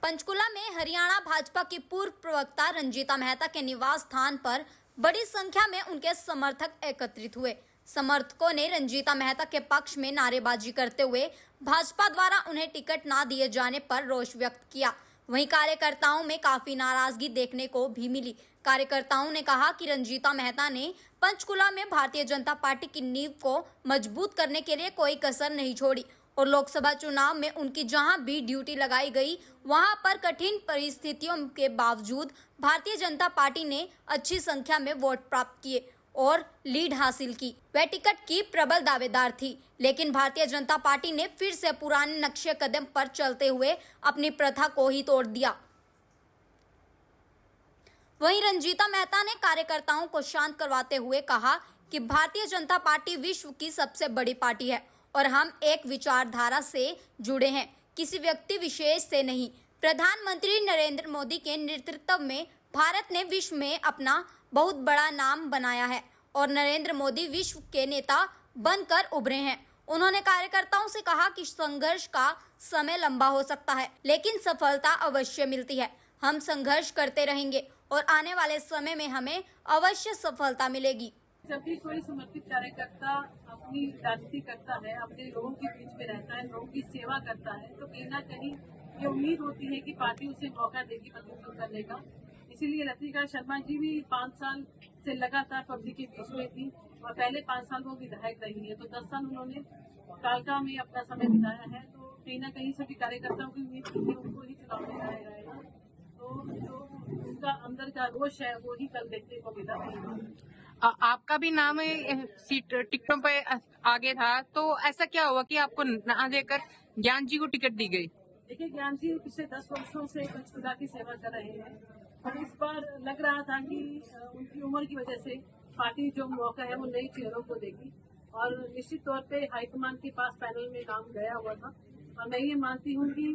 पंचकुला में हरियाणा भाजपा की पूर्व प्रवक्ता रंजीता मेहता के निवास स्थान पर बड़ी संख्या में उनके समर्थक एकत्रित हुए। समर्थकों ने रंजीता मेहता के पक्ष में नारेबाजी करते हुए भाजपा द्वारा उन्हें टिकट ना दिए जाने पर रोष व्यक्त किया। वहीं कार्यकर्ताओं में काफी नाराजगी देखने को भी मिली। कार्यकर्ताओं ने कहा कि रंजीता मेहता ने पंचकुला में भारतीय जनता पार्टी की नींव को मजबूत करने के लिए कोई कसर नहीं छोड़ी और लोकसभा चुनाव में उनकी जहां भी ड्यूटी लगाई गई वहां पर कठिन परिस्थितियों के बावजूद भारतीय जनता पार्टी ने अच्छी संख्या में वोट प्राप्त किए और लीड हासिल की। वह टिकट की प्रबल दावेदार थी, लेकिन भारतीय जनता पार्टी ने फिर से पुराने नक्शे कदम पर चलते हुए अपनी प्रथा को ही तोड़ दिया। वहीं रंजीता मेहता ने कार्यकर्ताओं को शांत करवाते हुए कहा कि भारतीय जनता पार्टी विश्व की सबसे बड़ी पार्टी है और हम एक विचारधारा से जुड़े हैं, किसी व्यक्ति विशेष से नहीं। प्रधानमंत्री नरेंद्र मोदी के नेतृत्व में भारत ने विश्व में अपना बहुत बड़ा नाम बनाया है और नरेंद्र मोदी विश्व के नेता बनकर उभरे हैं। उन्होंने कार्यकर्ताओं से कहा कि संघर्ष का समय लंबा हो सकता है, लेकिन सफलता अवश्य मिलती है। हम संघर्ष करते रहेंगे और आने वाले समय में हमें अवश्य सफलता मिलेगी। जब भी कोई समर्पित कार्यकर्ता अपनी राजनीति करता है, अपने लोगों के बीच में रहता है, लोगों की सेवा करता है, तो कहीं ना कहीं ये उम्मीद होती है कि पार्टी उसे मौका देगी प्रतिनिधित्व करने का। इसीलिए लतिका शर्मा जी भी 5 साल से लगातार पब्लिक के बीच में थी और पहले 5 साल वो विधायक रही है, तो 10 साल उन्होंने कालका में अपना समय बिताया है। तो कहीं ना कहीं सभी कार्यकर्ताओं की उम्मीद थी कि उनको ही चुनाव में लाया जाएगा, तो जो उनका अंदर का रोष है वो ही कल देखने को मिला है। आपका भी नाम सीट टिकटों पे आगे था, तो ऐसा क्या हुआ कि आपको ना देकर ज्ञान जी को टिकट दी गई? देखिए, ज्ञान जी पिछले 10 वर्षों से पंचकुला की सेवा कर रहे हैं और इस बार लग रहा था कि उनकी उम्र की वजह से पार्टी जो मौका है वो नई चेहरों को देगी और निश्चित तौर पे हाईकमान के पास पैनल में काम गया हुआ था। और मैं ये मानती हूँ कि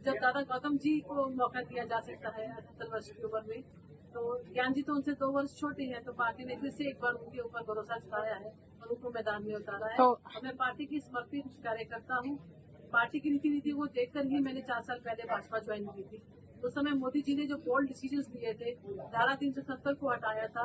जब दादा गौतम जी को मौका दिया जा सकता है 78 वर्ष की उम्र में, तो ज्ञान जी तो उनसे 2 वर्ष छोटे हैं, तो पार्टी ने फिर से एक बार उनके ऊपर भरोसा जताया है और उनको मैदान में उतारा है। तो मैं पार्टी की समर्पित कार्यकर्ता हूँ। पार्टी की नीति नीति को देखकर ही मैंने 4 साल पहले भाजपा ज्वाइन की थी। उस समय मोदी जी ने जो बोल्ड डिसीजंस लिए थे, धारा 370 को हटाया था,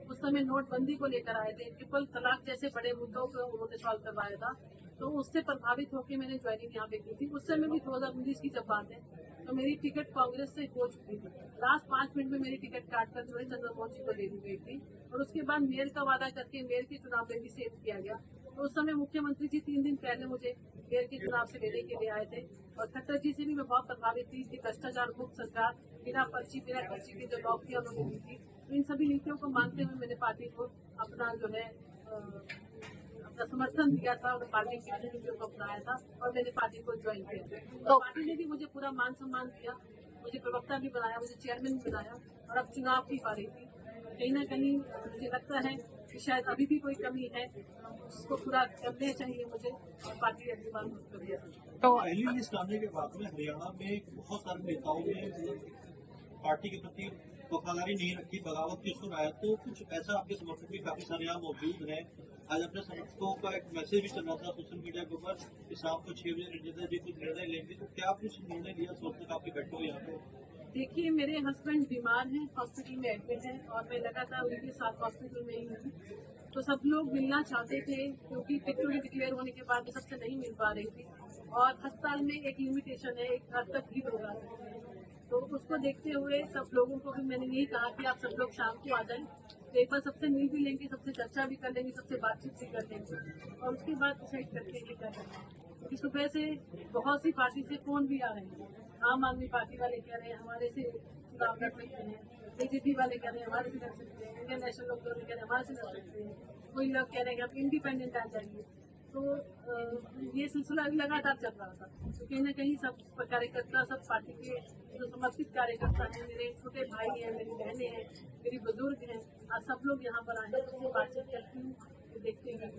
उस समय नोटबंदी को लेकर आए थे, ट्रिपल तलाक जैसे बड़े मुद्दों को उन्होंने सॉल्व करवाया था, तो उससे प्रभावित होकर मैंने ज्वाइनिंग यहाँ पे की थी। उस समय भी 2019 की जब बात है, तो मेरी टिकट कांग्रेस से हो चुकी थी। लास्ट 5 मिनट में मेरी टिकट काटकर जो है चंद्रमोहन जी को दे दी गई थी और उसके बाद मेयर का वादा करके मेयर के चुनाव में भी सेव किया गया। तो उस समय मुख्यमंत्री जी 3 दिन पहले मुझे मेयर के चुनाव से लेने के लिए आए थे और खट्टर जी से भी मैं बहुत प्रभावित थी कि भ्रष्टाचार मुक्त सरकार, बिना पर्ची के जो लॉक किया उन्होंने दी थी। तो इन सभी नीतियों को मानते हुए मैंने पार्टी को अपना जो है अपना समर्थन दिया था और पार्टी की नीतियों को अपनाया था और मैंने पार्टी को ज्वाइन किया। तो पार्टी ने भी मुझे पूरा मान सम्मान दिया, मुझे प्रवक्ता भी बनाया, मुझे चेयरमैन भी बनाया और अब चुनाव की पारी थी। कहीं ना कहीं मुझे लगता है कि शायद अभी भी कोई कमी है, उसको पूरा करना चाहिए मुझे और पार्टी अगली बार मुझे कर दिया। तो पहली लिस्ट आने के बाद में हरियाणा में बहुत सारे नेताओं ने पार्टी के प्रति वफादारी नहीं रखी, बगावत की सुर आया, तो कुछ ऐसा आपके समर्थक भी काफी सारे यहाँ मौजूद हैं। आज अपने समर्थकों का एक मैसेज भी चल रहा था सोशल मीडिया के ऊपर कि शाम को 6 बजे रंजीता जी कुछ निर्णय लेंगे, तो क्या कुछ निर्णय लिया सोचते आपके बैठे हुए यहाँ पे? देखिए, मेरे हस्बैंड बीमार हैं, हॉस्पिटल में एडमिट हैं और मैं लगातार उनके साथ हॉस्पिटल में ही हूँ। तो सब लोग मिलना चाहते थे क्योंकि टिकटों के डिक्लेयर होने के बाद सबसे नहीं मिल पा रही थी और अस्पताल में एक लिमिटेशन है, एक घर तक भीड़ होगा सकती है। तो उसको देखते हुए सब लोगों को भी मैंने यही कहा कि आप सब लोग शाम को आ जाएं, तो एक बार सबसे मिल भी लेंगे, सबसे चर्चा भी कर लेंगे, सबसे बातचीत भी कर लेंगे और उसके बाद डिसाइड करके ये क्या करना है। क्योंकि सुबह से बहुत सी पार्टी से फोन भी आ रहे हैं। आम आदमी पार्टी वाले कह रहे हैं हमारे से चुनाव लड़ सकते हैं, बीजेपी वाले कह रहे हैं हमारे से लड़ सकते हैं, इंडियन नेशनल लोग कह रहे हैं हमारे से लड़ सकते हैं, कोई लोग कह रहे हैं कि हम इंडिपेंडेंट आ जाएंगे। तो ये सिलसिला भी लगातार चल रहा था। तो कहीं ना कहीं सब कार्यकर्ता, सब पार्टी के जो समर्पित कार्यकर्ता हैं, मेरे छोटे भाई हैं, मेरी बहनें हैं, मेरी बुजुर्ग हैं, आज सब लोग यहाँ पर आए हैं, उससे बातचीत करती हूँ, देखते हैं।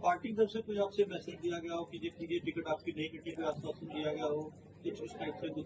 पार्टी की तरफ से कोई आपसे मैसेज दिया गया हो कि ये टिकट आपकी नहीं कटी, कोई आश्वासन दिया गया हो, कुछ उस टाइप से कुछ